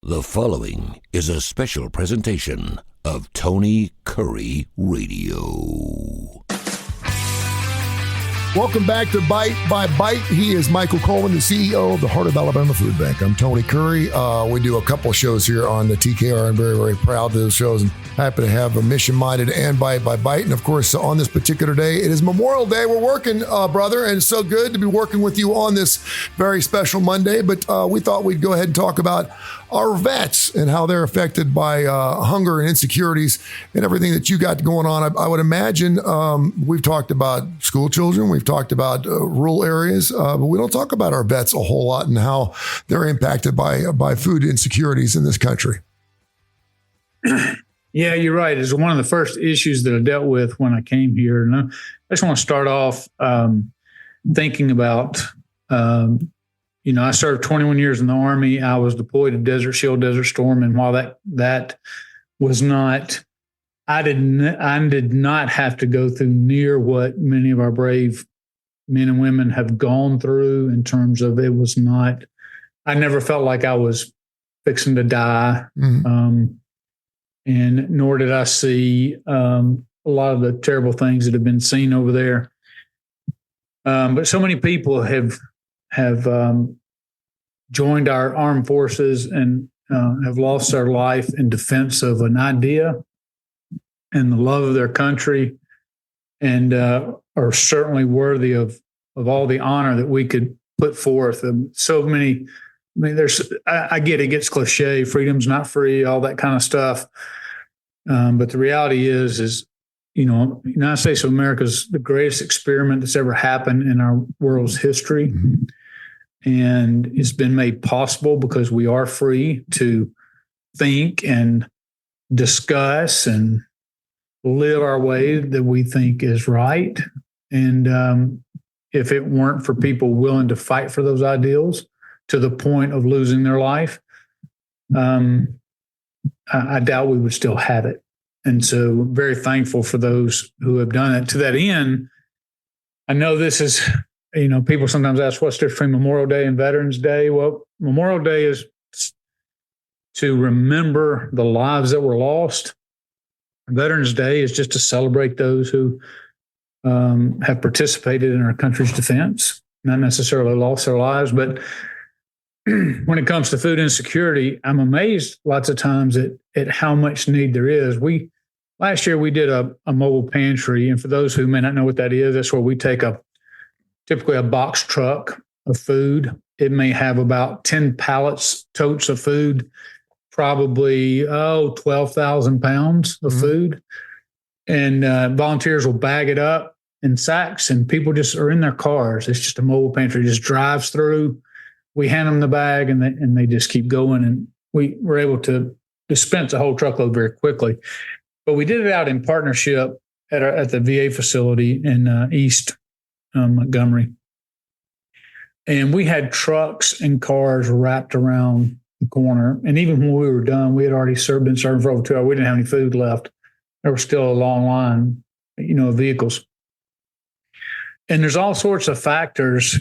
The following is a special presentation of Tony Kurre Radio. Welcome back to Bite by Bite. He is Michael Coleman, the CEO of the Heart of Alabama Food Bank. I'm Tony Kurre. We do a couple shows here on the TKR. I'm very, very proud of those shows and happy to have a Mission-Minded and Bite by Bite. And of course, on this particular day, it is Memorial Day. We're working, brother, and it's so good to be working with you on this very special Monday. But we thought we'd go ahead and talk about our vets and how they're affected by hunger and insecurities and everything that you got going on. I would imagine we've talked about school children, we've talked about rural areas, but we don't talk about our vets a whole lot and how they're impacted by food insecurities in this country. Yeah, you're right. It's one of the first issues that I dealt with when I came here. And I just want to start off thinking about I served 21 years in the Army. I was deployed to Desert Shield, Desert Storm, and while that was not, I did not have to go through near what many of our brave men and women have gone through in terms of it was not. I never felt like I was fixing to die, and nor did I see a lot of the terrible things that have been seen over there. But so many people have joined our armed forces and have lost their life in defense of an idea and the love of their country, and are certainly worthy of all the honor that we could put forth. And so many, I get it gets cliche, freedom's not free, all that kind of stuff. But the reality is, United States of America is the greatest experiment that's ever happened in our world's history. Mm-hmm. And it's been made possible because we are free to think and discuss and live our way that we think is right. And if it weren't for people willing to fight for those ideals to the point of losing their life, I doubt we would still have it. And so very thankful for those who have done it. To that end, I know this is, people sometimes ask what's the difference between Memorial Day and Veterans Day. Well, Memorial Day is to remember the lives that were lost. Veterans Day is just to celebrate those who have participated in our country's defense, not necessarily lost their lives. But when it comes to food insecurity, I'm amazed lots of times at how much need there is. Last year we did a mobile pantry, and for those who may not know what that is, that's where we take typically a box truck of food. It may have about 10 totes of food, probably 12,000 pounds of food, and volunteers will bag it up in sacks, and people just are in their cars. It's just a mobile pantry, just drives through. We hand them the bag, and they just keep going, and we were able to dispense a whole truckload very quickly. But we did it out in partnership at the VA facility in East Montgomery, and we had trucks and cars wrapped around the corner. And even when we were done, we had already been serving for over 2 hours. We didn't have any food left. There was still a long line, of vehicles. And there's all sorts of factors,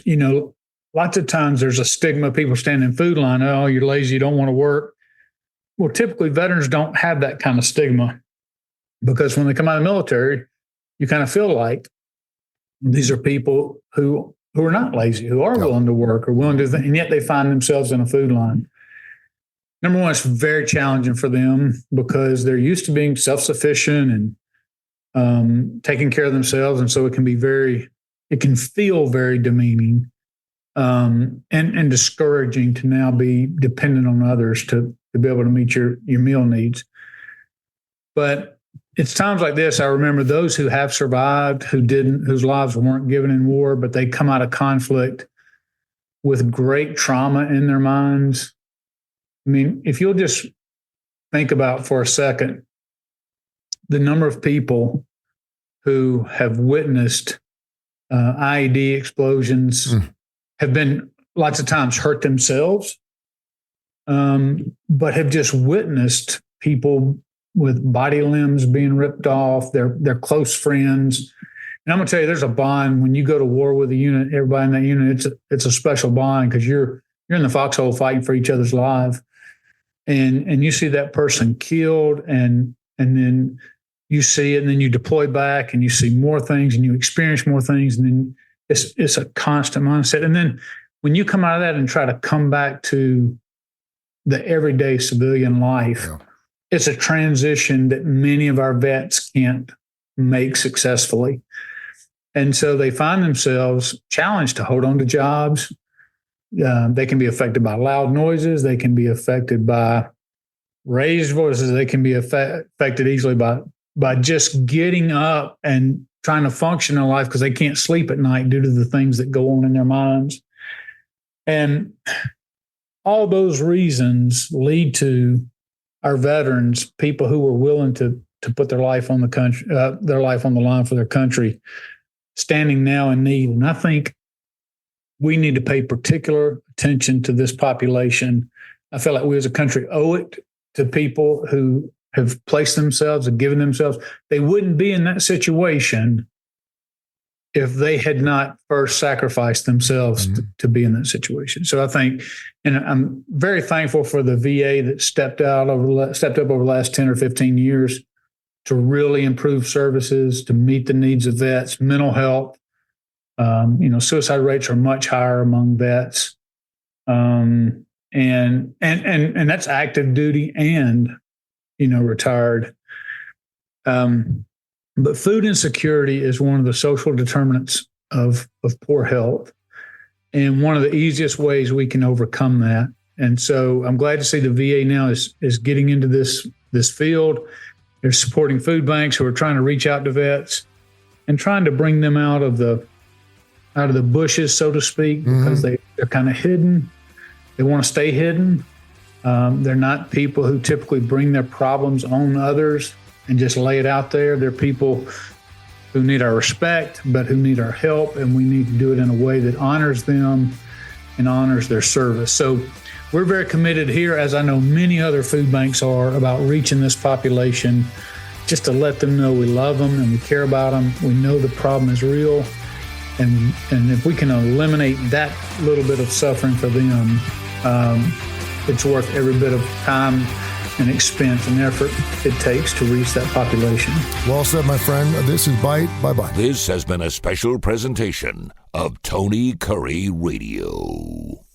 Lots of times there's a stigma. People stand in food line. Oh, you're lazy. You don't want to work. Well, typically veterans don't have that kind of stigma, because when they come out of the military, you kind of feel like these are people who are not lazy, who are willing to work or willing to, and yet they find themselves in a food line. Number one, it's very challenging for them because they're used to being self-sufficient and taking care of themselves. And so it can feel very demeaning. And discouraging to now be dependent on others to be able to meet your meal needs. But it's times like this, I remember those who have survived, whose lives weren't given in war, but they come out of conflict with great trauma in their minds. I mean, if you'll just think about for a second, the number of people who have witnessed IED explosions, have been lots of times hurt themselves, but have just witnessed people with body limbs being ripped off, their close friends. And I'm going to tell you, there's a bond when you go to war with a unit, everybody in that unit, it's a special bond because you're in the foxhole fighting for each other's life. and you see that person killed, and then you see it, and then you deploy back and you see more things and you experience more things, and then it's a constant mindset. And then when you come out of that and try to come back to the everyday civilian life, it's a transition that many of our vets can't make successfully. And so they find themselves challenged to hold on to jobs. They can be affected by loud noises. They can be affected by raised voices. They can be affected easily by just getting up and trying to function in life because they can't sleep at night due to the things that go on in their minds. And all those reasons lead to our veterans, people who were willing to put their life on the line for their country, standing now in need. And I think we need to pay particular attention to this population. I feel like we as a country owe it to people who have placed themselves and given themselves. They wouldn't be in that situation if they had not first sacrificed themselves to be in that situation. So I think, and I'm very thankful for the VA that stepped up over the last 10 or 15 years to really improve services, to meet the needs of vets, mental health. Suicide rates are much higher among vets. And that's active duty and, retired. But food insecurity is one of the social determinants of poor health, and one of the easiest ways we can overcome that. And so I'm glad to see the VA now is getting into this field. They're supporting food banks who are trying to reach out to vets and trying to bring them out of the bushes, so to speak, because they're kind of hidden. They want to stay hidden. They're not people who typically bring their problems on others and just lay it out there. They're people who need our respect, but who need our help, and we need to do it in a way that honors them and honors their service. So we're very committed here, as I know many other food banks are, about reaching this population, just to let them know we love them and we care about them. We know the problem is real. And if we can eliminate that little bit of suffering for them, it's worth every bit of time and expense and effort it takes to reach that population. Well said, my friend. This is Bite. Bye-bye. This has been a special presentation of Tony Curry Radio.